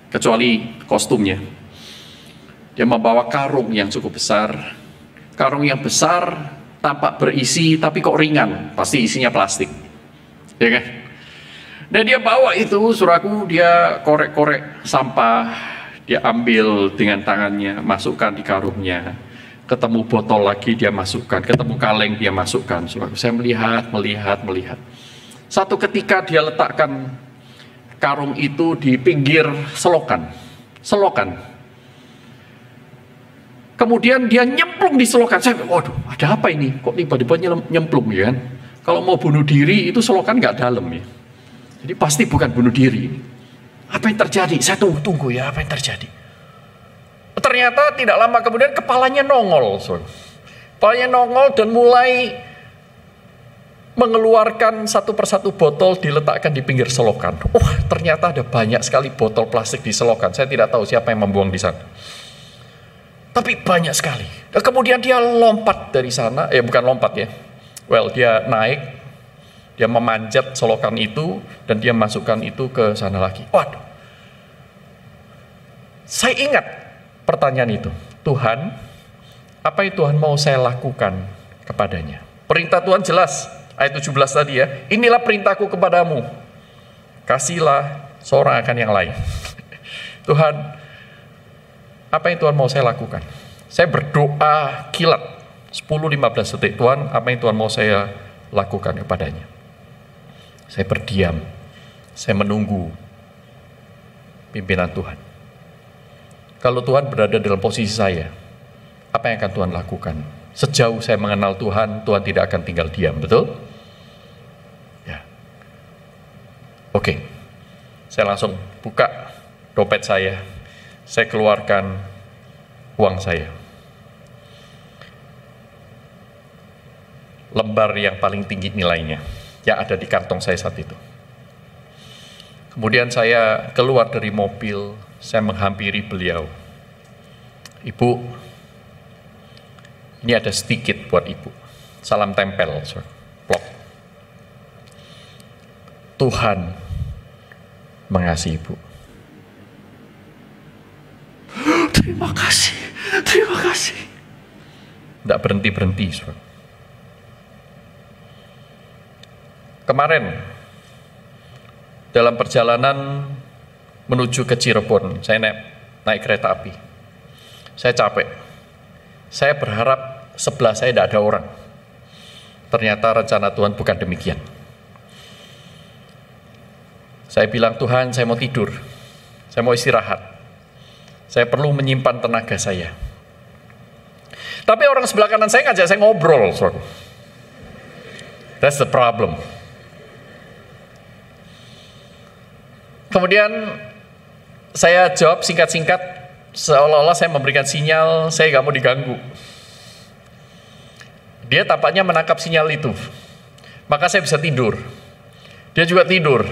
kecuali kostumnya. Dia membawa karung yang cukup besar. Karung yang besar tampak berisi, tapi kok ringan. Pasti isinya plastik, ya kan? Dan dia bawa itu, saudaraku, dia korek-korek sampah, dia ambil dengan tangannya, masukkan di karungnya. Ketemu botol lagi dia masukkan, ketemu kaleng dia masukkan. Saudaraku, saya melihat. Satu ketika dia letakkan karung itu di pinggir selokan. Kemudian dia nyemplung di selokan. Saya, waduh, ada apa ini? Kok tiba-tiba nyemplung, ya kan? Kalau mau bunuh diri itu selokan nggak dalam, ya. Jadi pasti bukan bunuh diri. Apa yang terjadi? Saya tunggu ya, apa yang terjadi? Ternyata tidak lama kemudian kepalanya nongol. Kepalanya nongol dan mulai mengeluarkan satu persatu botol, diletakkan di pinggir selokan. Ternyata ada banyak sekali botol plastik di selokan. Saya tidak tahu siapa yang membuang di sana. Tapi banyak sekali. Dan kemudian dia lompat dari sana, bukan lompat ya. Dia naik, dia memanjat selokan itu, dan dia masukkan itu ke sana lagi. Waduh. Saya ingat pertanyaan itu. Tuhan, apa yang Tuhan mau saya lakukan kepadanya? Perintah Tuhan jelas, ayat 17 tadi ya. Inilah perintahku kepadamu. Kasihlah seorang akan yang lain. Tuhan, apa yang Tuhan mau saya lakukan? Saya berdoa kilat 10-15 detik. Tuhan, apa yang Tuhan mau saya lakukan kepadanya? Saya berdiam. Saya menunggu pimpinan Tuhan. Kalau Tuhan berada dalam posisi saya, apa yang akan Tuhan lakukan? Sejauh saya mengenal Tuhan, Tuhan tidak akan tinggal diam, betul? Ya. Oke. Saya langsung buka dompet saya keluarkan uang saya. lembar yang paling tinggi nilainya yang ada di kantong saya saat itu. Kemudian saya keluar dari mobil, saya menghampiri beliau. Ibu, ini ada sedikit buat ibu. Salam tempel, plok. Tuhan mengasihi ibu. Terima kasih, terima kasih. Tidak berhenti-berhenti, saudara. Kemarin, dalam perjalanan menuju ke Cirebon, saya naik kereta api. Saya capek. Saya berharap sebelah saya tidak ada orang. Ternyata rencana Tuhan bukan demikian. Saya bilang, Tuhan, saya mau tidur. Saya mau istirahat. Saya perlu menyimpan tenaga saya. Tapi orang sebelah kanan saya ngajak saya ngobrol. That's the problem. Kemudian saya jawab singkat-singkat, seolah-olah saya memberikan sinyal, saya nggak mau diganggu. Dia tampaknya menangkap sinyal itu. Maka saya bisa tidur. Dia juga tidur.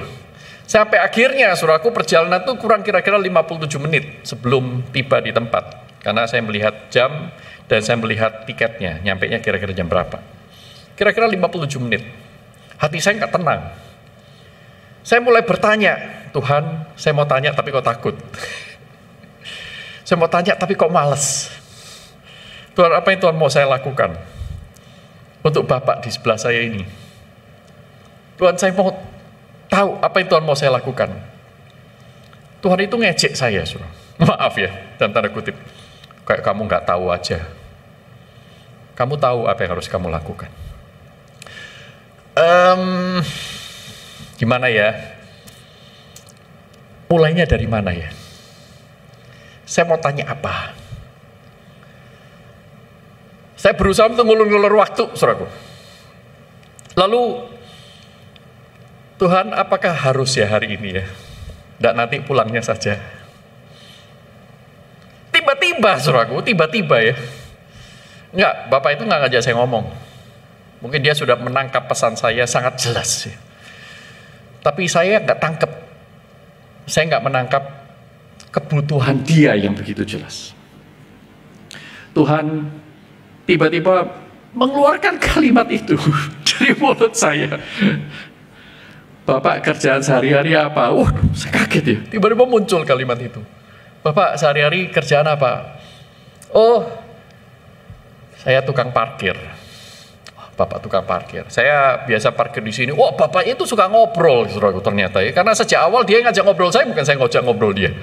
Sampai akhirnya, saudaraku, perjalanan itu kurang kira-kira 57 menit sebelum tiba di tempat. Karena saya melihat jam dan saya melihat tiketnya, nyampainya kira-kira jam berapa. Kira-kira 57 menit. Hati saya nggak tenang. Saya mulai bertanya, Tuhan, saya mau tanya tapi kok takut. Saya mau tanya tapi kok malas. Tuhan, apa yang Tuhan mau saya lakukan untuk Bapak di sebelah saya ini? Tuhan, saya mau tahu apa yang Tuhan mau saya lakukan. Tuhan itu ngejek saya, saudara. Maaf ya, dalam tanda kutip. Kayak kamu nggak tahu aja. Kamu tahu apa yang harus kamu lakukan. Gimana ya? Mulainya dari mana ya? Saya mau tanya apa? Saya berusaha untuk ngulur-ngulur waktu, saudaraku. Lalu, Tuhan, apakah harus ya hari ini ya? Nggak, nanti pulangnya saja. Tiba-tiba, saudaraku, tiba-tiba ya. Enggak, Bapak itu nggak ngajak saya ngomong. Mungkin dia sudah menangkap pesan saya sangat jelas ya. Tapi saya nggak tangkap. Saya nggak menangkap kebutuhan dia yang begitu jelas. Tuhan tiba-tiba mengeluarkan kalimat itu dari mulut saya. Bapak kerjaan sehari-hari apa? Saya kaget ya. Tiba-tiba muncul kalimat itu. Bapak sehari-hari kerjaan apa? Oh, saya tukang parkir. Bapak tukang parkir. Saya biasa parkir di sini. Wah, Bapak itu suka ngobrol, saudaraku, ternyata ya. Karena sejak awal dia ngajak ngobrol saya, bukan saya ngajak ngobrol dia.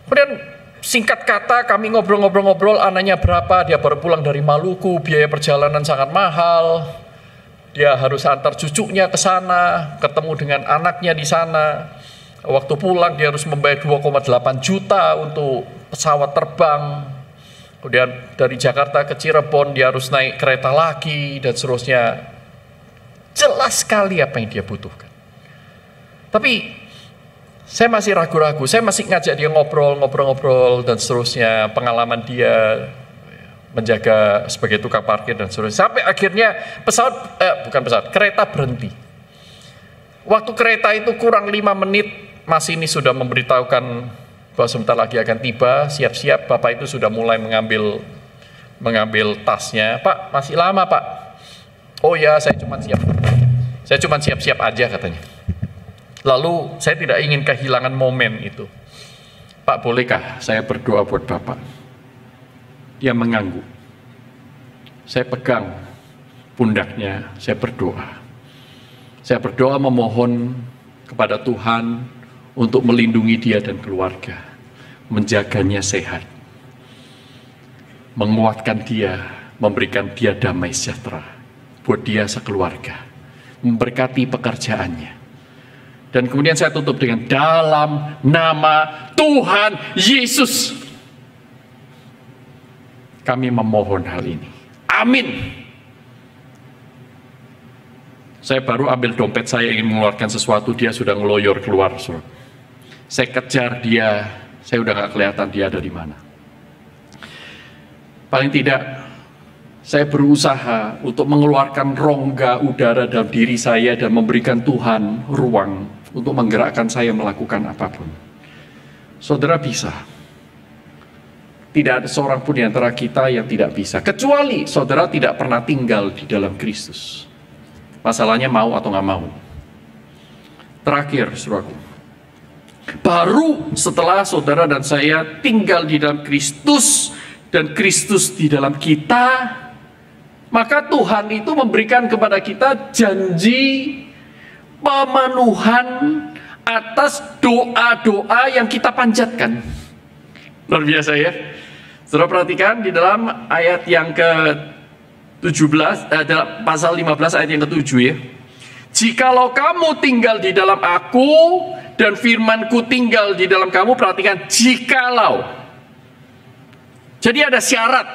Kemudian singkat kata kami ngobrol-ngobrol-ngobrol, anaknya berapa, dia baru pulang dari Maluku, biaya perjalanan sangat mahal. Dia harus antar cucunya ke sana, ketemu dengan anaknya di sana. Waktu pulang dia harus membayar 2,8 juta untuk pesawat terbang. Kemudian dari Jakarta ke Cirebon dia harus naik kereta lagi dan seterusnya. Jelas sekali apa yang dia butuhkan. Tapi saya masih ragu-ragu, saya masih ngajak dia ngobrol dan seterusnya. Pengalaman dia menjaga sebagai tukang parkir dan seterusnya. Sampai akhirnya kereta berhenti. Waktu kereta itu kurang 5 menit, masinis sudah memberitahukan bahwa sebentar lagi akan tiba, siap-siap. Bapak itu sudah mulai mengambil tasnya. Pak, masih lama Pak? Oh ya, saya cuma siap-siap aja katanya. Lalu saya tidak ingin kehilangan momen itu. Pak, bolehkah saya berdoa buat Bapak? Dia mengangguk. Saya pegang pundaknya, saya berdoa. Saya berdoa memohon kepada Tuhan untuk melindungi dia dan keluarga, menjaganya sehat, menguatkan dia, memberikan dia damai sejahtera buat dia sekeluarga, memberkati pekerjaannya. Dan kemudian saya tutup dengan dalam nama Tuhan Yesus. Kami memohon hal ini. Amin. Saya baru ambil dompet saya ingin mengeluarkan sesuatu, dia sudah ngeloyor keluar. Saya kejar dia, saya udah gak kelihatan dia ada di mana. Paling tidak saya berusaha untuk mengeluarkan rongga udara dalam diri saya dan memberikan Tuhan ruang untuk menggerakkan saya melakukan apapun. Saudara bisa. Tidak ada seorang pun di antara kita yang tidak bisa. Kecuali saudara tidak pernah tinggal di dalam Kristus. Masalahnya mau atau nggak mau. Terakhir, saudaraku. Baru setelah saudara dan saya tinggal di dalam Kristus dan Kristus di dalam kita, maka Tuhan itu memberikan kepada kita janji pemenuhan atas doa-doa yang kita panjatkan. Luar biasa ya. Saudara perhatikan di dalam ayat yang ke-17, dalam pasal 15 ayat yang ke-7 ya. Jikalau kamu tinggal di dalam aku dan firmanku tinggal di dalam kamu, perhatikan, jikalau. Jadi ada syarat.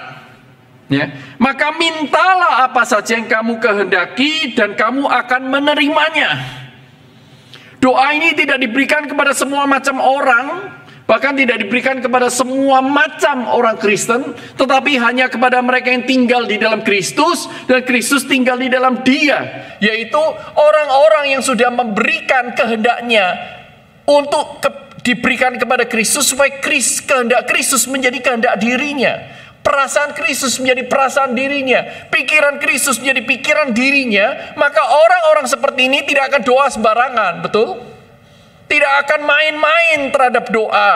Ya, maka mintalah apa saja yang kamu kehendaki dan kamu akan menerimanya. Doa ini tidak diberikan kepada semua macam orang, bahkan tidak diberikan kepada semua macam orang Kristen, tetapi hanya kepada mereka yang tinggal di dalam Kristus dan Kristus tinggal di dalam dia, yaitu orang-orang yang sudah memberikan kehendaknya untuk diberikan kepada Kristus, supaya kehendak Kristus menjadi kehendak dirinya, perasaan Kristus menjadi perasaan dirinya, pikiran Kristus menjadi pikiran dirinya. Maka orang-orang seperti ini tidak akan doa sembarangan, betul? Tidak akan main-main terhadap doa,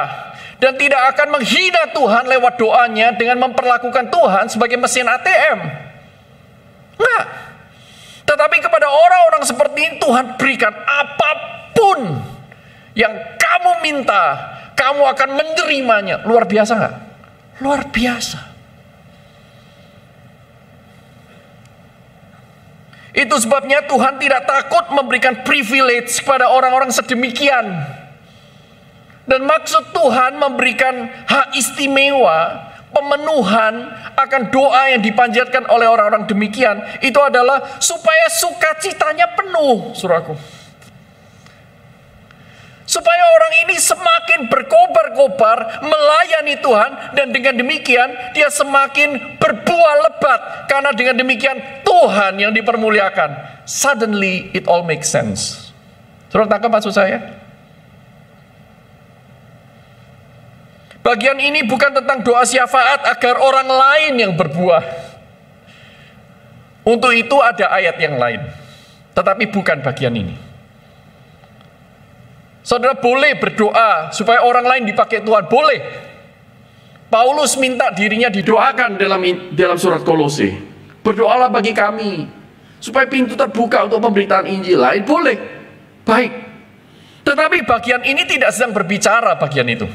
dan tidak akan menghina Tuhan lewat doanya dengan memperlakukan Tuhan sebagai mesin ATM. Nah, tetapi kepada orang-orang seperti ini Tuhan berikan apapun yang kamu minta, kamu akan menerimanya. Luar biasa nggak? Luar biasa. Itu sebabnya Tuhan tidak takut memberikan privilege kepada orang-orang sedemikian. Dan maksud Tuhan memberikan hak istimewa, pemenuhan akan doa yang dipanjatkan oleh orang-orang demikian, itu adalah supaya sukacitanya penuh, saudaraku. Supaya orang ini semakin berkobar-kobar melayani Tuhan, dan dengan demikian dia semakin berbuah lebat, karena dengan demikian Tuhan yang dipermuliakan. Suddenly it all makes sense. Saudara tangkap maksud saya? Bagian ini bukan tentang doa syafaat agar orang lain yang berbuah. Untuk itu ada ayat yang lain, tetapi bukan bagian ini. Saudara boleh berdoa supaya orang lain dipakai Tuhan, boleh. Paulus minta dirinya didoakan dalam surat Kolose. Berdoalah bagi kami supaya pintu terbuka untuk pemberitaan Injil lain, boleh. Baik. Tetapi bagian ini tidak sedang berbicara bagian itu,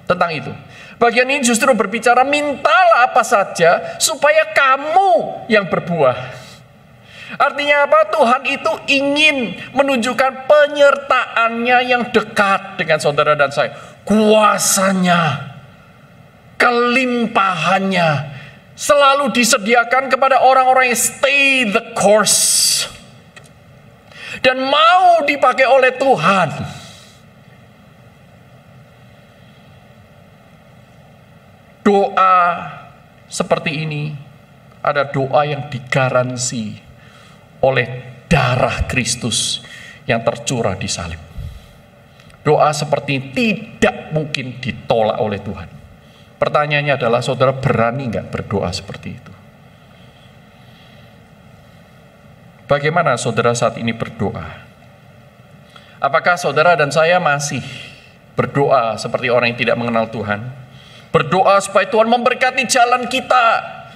tentang itu. Bagian ini justru berbicara mintalah apa saja supaya kamu yang berbuah. Artinya apa? Tuhan itu ingin menunjukkan penyertaannya yang dekat dengan saudara dan saya. Kuasanya, kelimpahannya selalu disediakan kepada orang-orang yang stay the course dan mau dipakai oleh Tuhan. Doa seperti ini ada doa yang digaransi oleh darah Kristus yang tercurah di salib. Doa seperti ini tidak mungkin ditolak oleh Tuhan. Pertanyaannya adalah, saudara berani nggak berdoa seperti itu? Bagaimana saudara saat ini berdoa? Apakah saudara dan saya masih berdoa seperti orang yang tidak mengenal Tuhan? Berdoa supaya Tuhan memberkati jalan kita.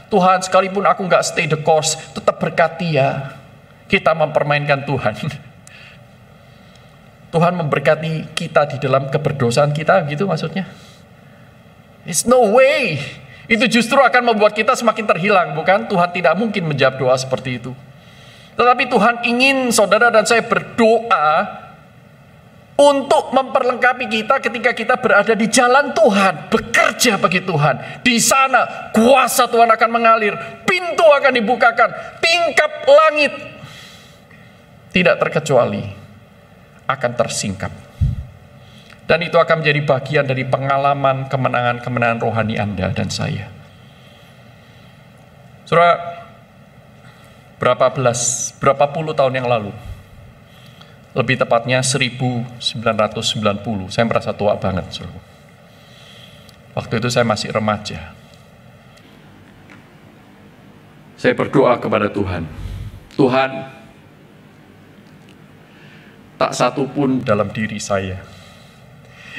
Tuhan, sekalipun aku nggak stay the course, tetap berkati ya. Kita mempermainkan Tuhan. Tuhan memberkati kita di dalam keberdosaan kita, gitu maksudnya. It's no way. Itu justru akan membuat kita semakin terhilang, bukan? Tuhan tidak mungkin menjawab doa seperti itu. Tetapi Tuhan ingin saudara dan saya berdoa untuk memperlengkapi kita ketika kita berada di jalan Tuhan, bekerja bagi Tuhan. Di sana kuasa Tuhan akan mengalir, pintu akan dibukakan, tingkap langit tidak terkecuali akan tersingkap. Dan itu akan menjadi bagian dari pengalaman kemenangan-kemenangan rohani Anda dan saya. Saudara, berapa puluh tahun yang lalu, lebih tepatnya 1990, saya merasa tua banget, saudara. Waktu itu saya masih remaja. Saya berdoa kepada Tuhan, Tuhan, tak satu pun dalam diri saya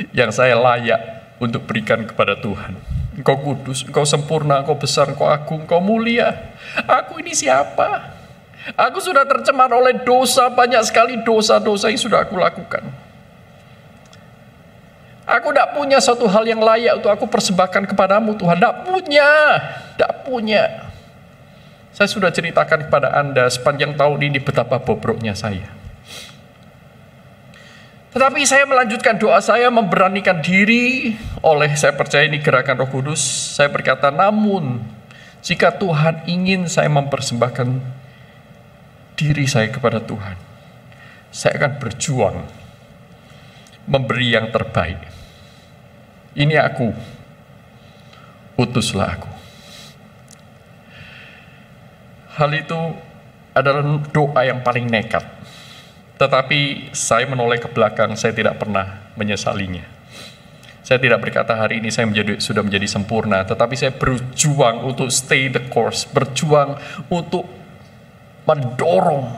yang saya layak untuk berikan kepada Tuhan. Engkau kudus, Engkau sempurna, Engkau besar, Engkau agung, Engkau mulia. Aku ini siapa? Aku sudah tercemar oleh dosa, banyak sekali dosa-dosa yang sudah aku lakukan. Aku tidak punya suatu hal yang layak untuk aku persembahkan kepadamu, Tuhan. Tidak punya. Saya sudah ceritakan kepada Anda sepanjang tahun ini betapa bobroknya saya. Tetapi saya melanjutkan doa saya, memberanikan diri saya percaya ini gerakan Roh Kudus. Saya berkata, namun jika Tuhan ingin saya mempersembahkan diri saya kepada Tuhan, saya akan berjuang memberi yang terbaik. Ini aku, utuslah aku. Hal itu adalah doa yang paling nekat. Tetapi saya menoleh ke belakang, saya tidak pernah menyesalinya. Saya tidak berkata hari ini saya sudah menjadi sempurna, tetapi saya berjuang untuk stay the course, berjuang untuk mendorong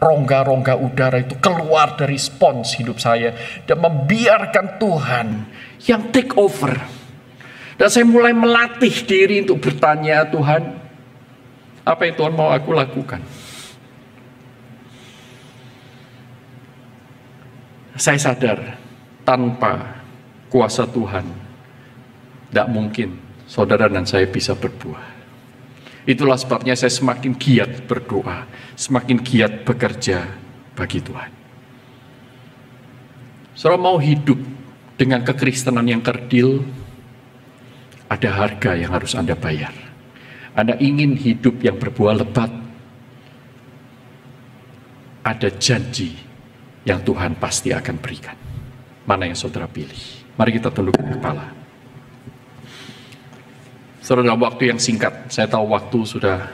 rongga-rongga udara itu keluar dari spons hidup saya dan membiarkan Tuhan yang take over. Dan saya mulai melatih diri untuk bertanya, Tuhan, apa yang Tuhan mau aku lakukan? Saya sadar tanpa kuasa Tuhan tidak mungkin saudara dan saya bisa berbuah. Itulah sebabnya saya semakin giat berdoa, semakin giat bekerja bagi Tuhan. Saudara mau hidup dengan kekristenan yang kerdil, ada harga yang harus Anda bayar. Anda ingin hidup yang berbuah lebat, ada janji yang Tuhan pasti akan berikan. Mana yang saudara pilih? Mari kita tundukkan kepala. Saudara, dalam waktu yang singkat, saya tahu waktu sudah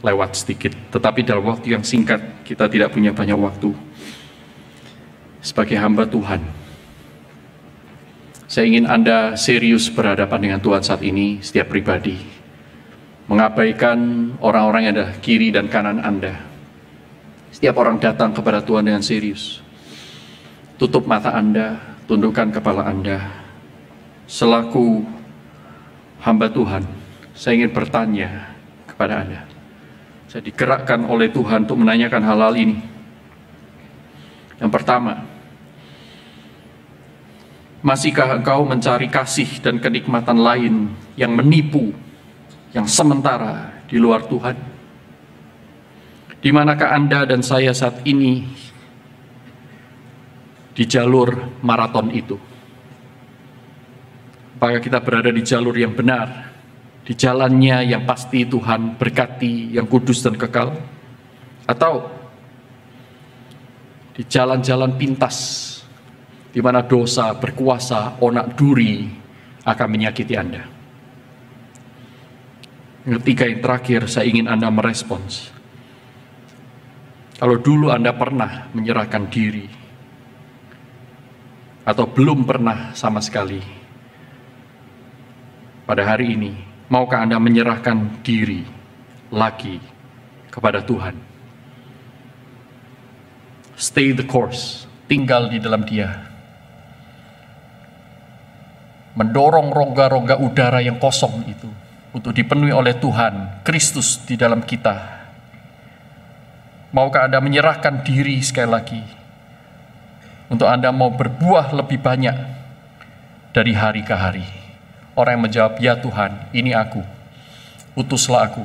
lewat sedikit, tetapi dalam waktu yang singkat, kita tidak punya banyak waktu. Sebagai hamba Tuhan, saya ingin Anda serius berhadapan dengan Tuhan saat ini, setiap pribadi. Mengabaikan orang-orang yang ada kiri dan kanan Anda. Setiap orang datang kepada Tuhan dengan serius. Tutup mata Anda, tundukkan kepala Anda. Selaku hamba Tuhan, saya ingin bertanya kepada Anda. Saya digerakkan oleh Tuhan untuk menanyakan hal-hal ini. Yang pertama, masihkah engkau mencari kasih dan kenikmatan lain yang menipu, yang sementara di luar Tuhan? Di manakah Anda dan saya saat ini di jalur maraton itu? Apakah kita berada di jalur yang benar, di jalannya yang pasti Tuhan berkati, yang kudus dan kekal? Atau di jalan-jalan pintas, di mana dosa berkuasa, onak duri akan menyakiti Anda? Yang ketiga, yang terakhir, saya ingin Anda merespons. Kalau dulu Anda pernah menyerahkan diri, atau belum pernah sama sekali, pada hari ini, maukah Anda menyerahkan diri lagi kepada Tuhan? Stay the course, tinggal di dalam Dia. Mendorong rongga-rongga udara yang kosong itu untuk dipenuhi oleh Tuhan, Kristus di dalam kita. Maukah Anda menyerahkan diri sekali lagi untuk Anda mau berbuah lebih banyak dari hari ke hari? Orang yang menjawab, ya Tuhan, ini aku, utuslah aku,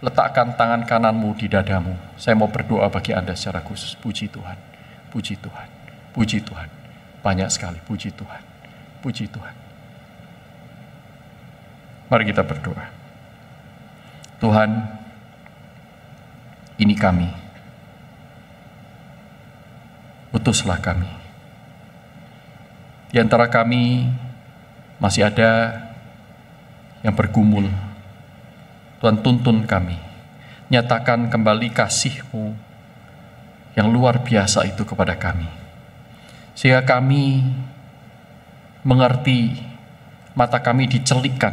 letakkan tangan kananmu di dadamu. Saya mau berdoa bagi Anda secara khusus. Puji Tuhan, puji Tuhan, puji Tuhan. Banyak sekali, puji Tuhan, puji Tuhan. Mari kita berdoa. Tuhan, ini kami. Utuslah kami. Di antara kami masih ada yang bergumul Tuhan, tuntun kami. Nyatakan kembali kasih-Mu yang luar biasa itu kepada kami. Sehingga kami mengerti, mata kami dicelikkan,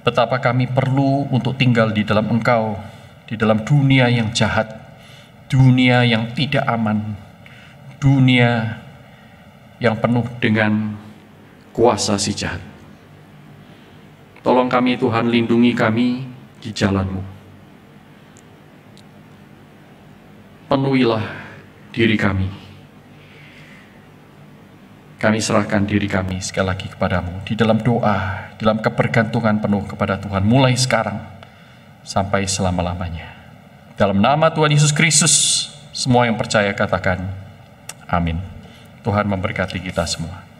betapa kami perlu untuk tinggal di dalam Engkau, di dalam dunia yang jahat, dunia yang tidak aman, dunia yang penuh dengan kuasa si jahat. Tolong kami Tuhan, lindungi kami di jalan-Mu. Penuhilah diri kami. Kami serahkan diri kami sekali lagi kepada-Mu di dalam doa, dalam kebergantungan penuh kepada Tuhan, mulai sekarang sampai selama-lamanya. Dalam nama Tuhan Yesus Kristus, semua yang percaya katakan amin. Tuhan memberkati kita semua.